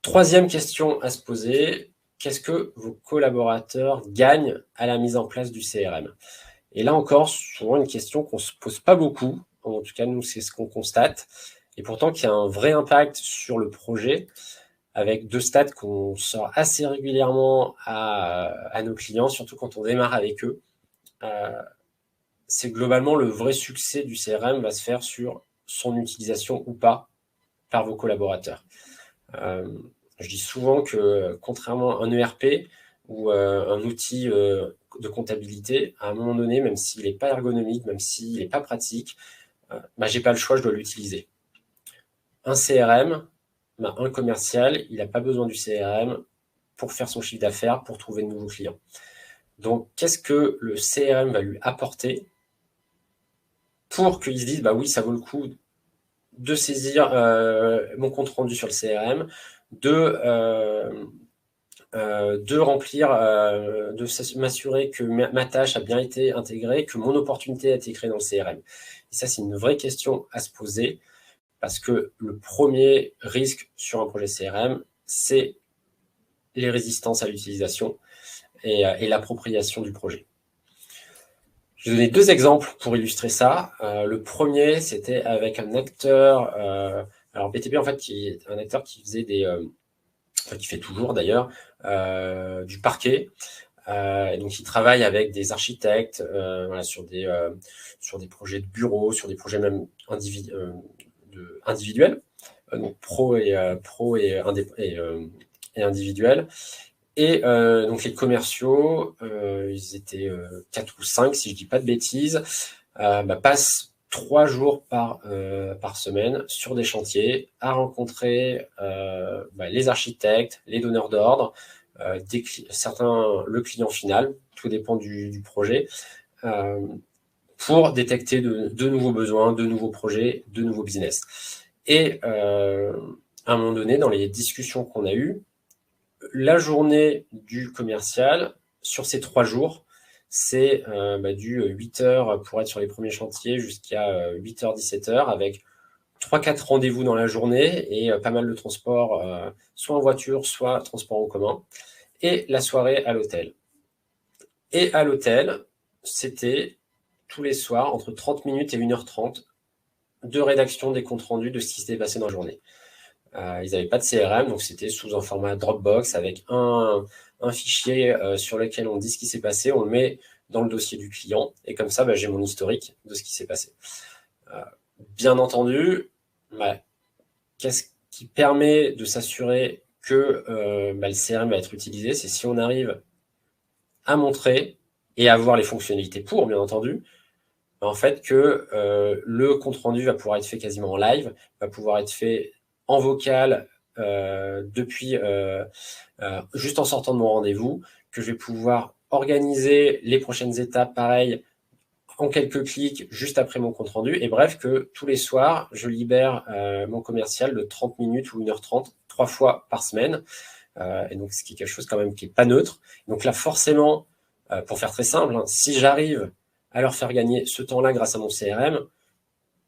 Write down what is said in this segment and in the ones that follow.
Troisième question à se poser, qu'est-ce que vos collaborateurs gagnent à la mise en place du CRM? Et là encore, souvent une question qu'on ne se pose pas beaucoup, en tout cas nous c'est ce qu'on constate, et pourtant qui a un vrai impact sur le projet, avec 2 stats qu'on sort assez régulièrement à nos clients, surtout quand on démarre avec eux. C'est globalement le vrai succès du CRM va se faire sur son utilisation ou pas par vos collaborateurs. Je dis souvent que contrairement à un ERP ou un outil de comptabilité, à un moment donné, même s'il n'est pas ergonomique, même s'il n'est pas pratique, j'ai pas le choix, je dois l'utiliser. Un CRM, un commercial, il n'a pas besoin du CRM pour faire son chiffre d'affaires, pour trouver de nouveaux clients. Donc, qu'est-ce que le CRM va lui apporter pour qu'il se dise, oui, ça vaut le coup de saisir mon compte rendu sur le CRM, de remplir, de m'assurer que ma tâche a bien été intégrée, que mon opportunité a été créée dans le CRM. Et ça, c'est une vraie question à se poser parce que le premier risque sur un projet CRM, c'est les résistances à l'utilisation et l'appropriation du projet. Je vais donner 2 exemples pour illustrer ça. Le premier, c'était avec un acteur, alors BTP en fait, qui est un acteur qui faisait qui fait toujours d'ailleurs, du parquet. Donc, il travaille avec des architectes sur des projets de bureau, sur des projets même individuels, donc pro et individuels. Et donc les commerciaux, ils étaient 4 ou 5, si je dis pas de bêtises, passent 3 jours par semaine sur des chantiers à rencontrer les architectes, les donneurs d'ordre, certains le client final, tout dépend du projet, pour détecter de nouveaux besoins, de nouveaux projets, de nouveaux business. Et à un moment donné, dans les discussions qu'on a eues, la journée du commercial, sur ces 3 jours, c'est du 8h pour être sur les premiers chantiers jusqu'à 8h, 17h, avec 3-4 rendez-vous dans la journée et pas mal de transport, soit en voiture, soit transport en commun. Et la soirée à l'hôtel. Et à l'hôtel, c'était tous les soirs, entre 30 minutes et 1h30, de rédaction des comptes rendus de ce qui s'était passé dans la journée. Ils n'avaient pas de CRM, donc c'était sous un format Dropbox avec un fichier sur lequel on dit ce qui s'est passé, on le met dans le dossier du client, et comme ça, j'ai mon historique de ce qui s'est passé. Bien entendu, qu'est-ce qui permet de s'assurer que le CRM va être utilisé, c'est si on arrive à montrer et à voir les fonctionnalités pour, bien entendu, en fait que le compte-rendu va pouvoir être fait quasiment en live, va pouvoir être fait en vocal depuis juste en sortant de mon rendez-vous, que je vais pouvoir organiser les prochaines étapes pareil en quelques clics juste après mon compte rendu, et bref que tous les soirs je libère mon commercial de 30 minutes ou 1h30 3 fois par semaine, et donc ce qui est quelque chose quand même qui est pas neutre. Donc là forcément, pour faire très simple, si j'arrive à leur faire gagner ce temps-là grâce à mon CRM,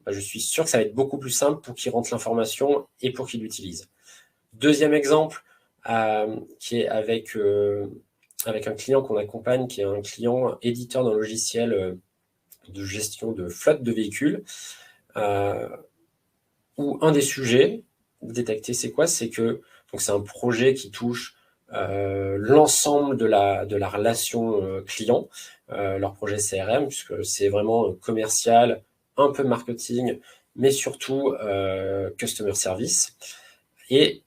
je suis sûr que ça va être beaucoup plus simple pour qu'ils rentrent l'information et pour qu'ils l'utilisent. Deuxième exemple, qui est avec un client qu'on accompagne, qui est un client éditeur d'un logiciel de gestion de flotte de véhicules, où un des sujets détectés, c'est quoi? C'est que donc c'est un projet qui touche l'ensemble de la relation client, leur projet CRM, puisque c'est vraiment commercial, un peu marketing, mais surtout customer service. Et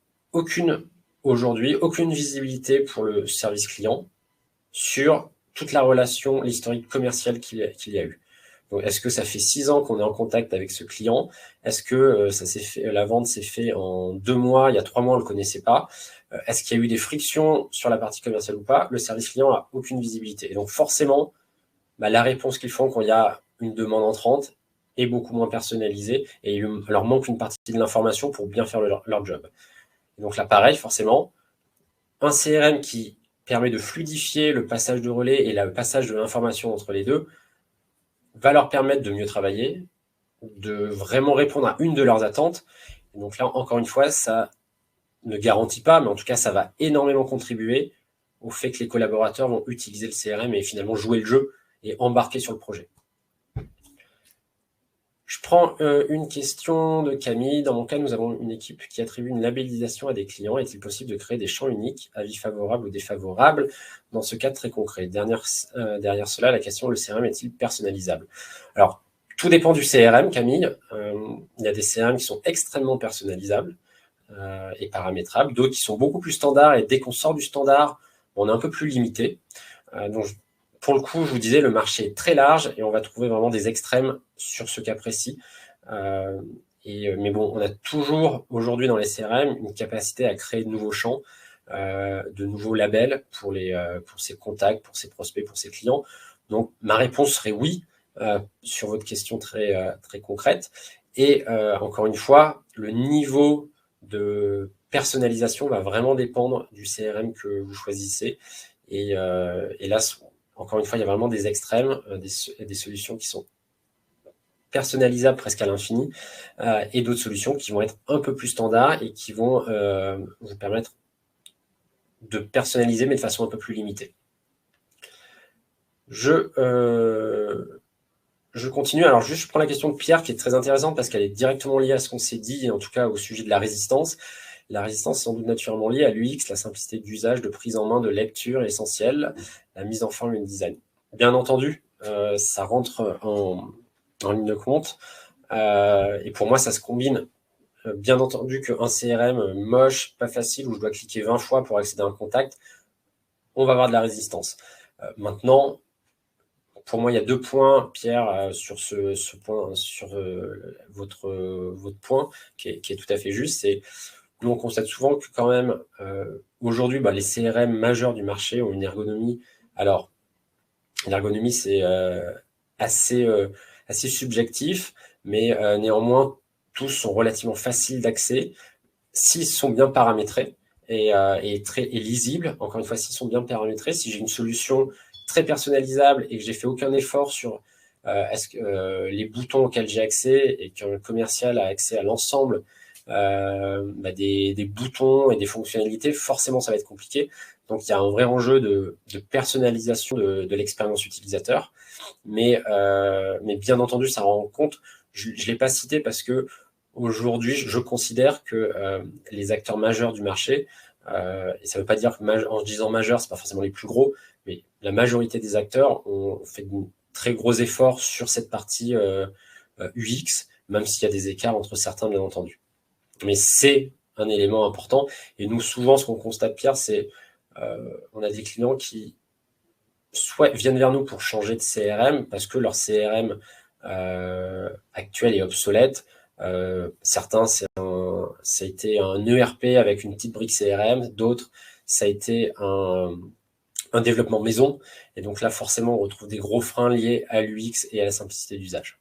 aujourd'hui, aucune visibilité pour le service client sur toute la relation, l'historique commercial qu'il y a eu. Donc, est-ce que ça fait 6 ans qu'on est en contact avec ce client? Est-ce que la vente s'est fait en 2 mois, il y a 3 mois, on ne le connaissait pas? Est-ce qu'il y a eu des frictions sur la partie commerciale ou pas? Le service client n'a aucune visibilité. Et donc forcément, la réponse qu'ils font quand il y a une demande entrante est beaucoup moins personnalisée et il leur manque une partie de l'information pour bien faire leur job. Et donc là, pareil, forcément, un CRM qui permet de fluidifier le passage de relais et le passage de l'information entre les deux va leur permettre de mieux travailler, de vraiment répondre à une de leurs attentes. Et donc là, encore une fois, ça ne garantit pas, mais en tout cas, ça va énormément contribuer au fait que les collaborateurs vont utiliser le CRM et finalement jouer le jeu et embarquer sur le projet. Je prends une question de Camille. Dans mon cas, nous avons une équipe qui attribue une labellisation à des clients. Est-il possible de créer des champs uniques, avis favorables ou défavorables, dans ce cas très concret? Derrière cela, la question, le CRM est-il personnalisable? Alors, tout dépend du CRM, Camille. Il y a des CRM qui sont extrêmement personnalisables et paramétrables, d'autres qui sont beaucoup plus standards, et dès qu'on sort du standard, on est un peu plus limité. Donc, pour le coup, je vous disais, le marché est très large et on va trouver vraiment des extrêmes sur ce cas précis. Mais bon, on a toujours aujourd'hui dans les CRM une capacité à créer de nouveaux champs, de nouveaux labels pour ses contacts, pour ses prospects, pour ses clients. Donc, ma réponse serait oui sur votre question très, très concrète. Et encore une fois, le niveau de personnalisation va vraiment dépendre du CRM que vous choisissez. Et là, encore une fois, il y a vraiment des extrêmes, des solutions qui sont personnalisables presque à l'infini, et d'autres solutions qui vont être un peu plus standards et qui vont vous permettre de personnaliser, mais de façon un peu plus limitée. Je continue. Alors, juste, je prends la question de Pierre, qui est très intéressante parce qu'elle est directement liée à ce qu'on s'est dit, et en tout cas au sujet de la résistance. La résistance est sans doute naturellement liée à l'UX, la simplicité d'usage, de prise en main, de lecture essentielle, la mise en forme et le design. Bien entendu, ça rentre en ligne de compte. Et pour moi, ça se combine. Bien entendu qu'un CRM moche, pas facile, où je dois cliquer 20 fois pour accéder à un contact, on va avoir de la résistance. Maintenant, pour moi, il y a 2 points, Pierre, sur ce point, sur votre point, qui est tout à fait juste. C'est nous, on constate souvent que quand même, aujourd'hui, les CRM majeurs du marché ont une ergonomie. Alors, l'ergonomie, c'est assez subjectif, mais néanmoins, tous sont relativement faciles d'accès s'ils sont bien paramétrés et lisibles. Encore une fois, s'ils sont bien paramétrés, si j'ai une solution très personnalisable et que j'ai fait aucun effort sur les boutons auxquels j'ai accès et qu'un commercial a accès à l'ensemble des boutons et des fonctionnalités, forcément ça va être compliqué. Donc il y a un vrai enjeu de personnalisation de l'expérience utilisateur, mais bien entendu ça rend compte, je ne l'ai pas cité parce que aujourd'hui je considère que les acteurs majeurs du marché, et ça ne veut pas dire que en disant majeur, c'est pas forcément les plus gros, mais la majorité des acteurs ont fait de très gros efforts sur cette partie UX, même s'il y a des écarts entre certains, bien entendu. Mais c'est un élément important. Et nous, souvent, ce qu'on constate, Pierre, c'est on a des clients qui soit viennent vers nous pour changer de CRM parce que leur CRM actuel est obsolète. Certains, ça a été un ERP avec une petite brique CRM. D'autres, ça a été un développement maison. Et donc là, forcément, on retrouve des gros freins liés à l'UX et à la simplicité d'usage.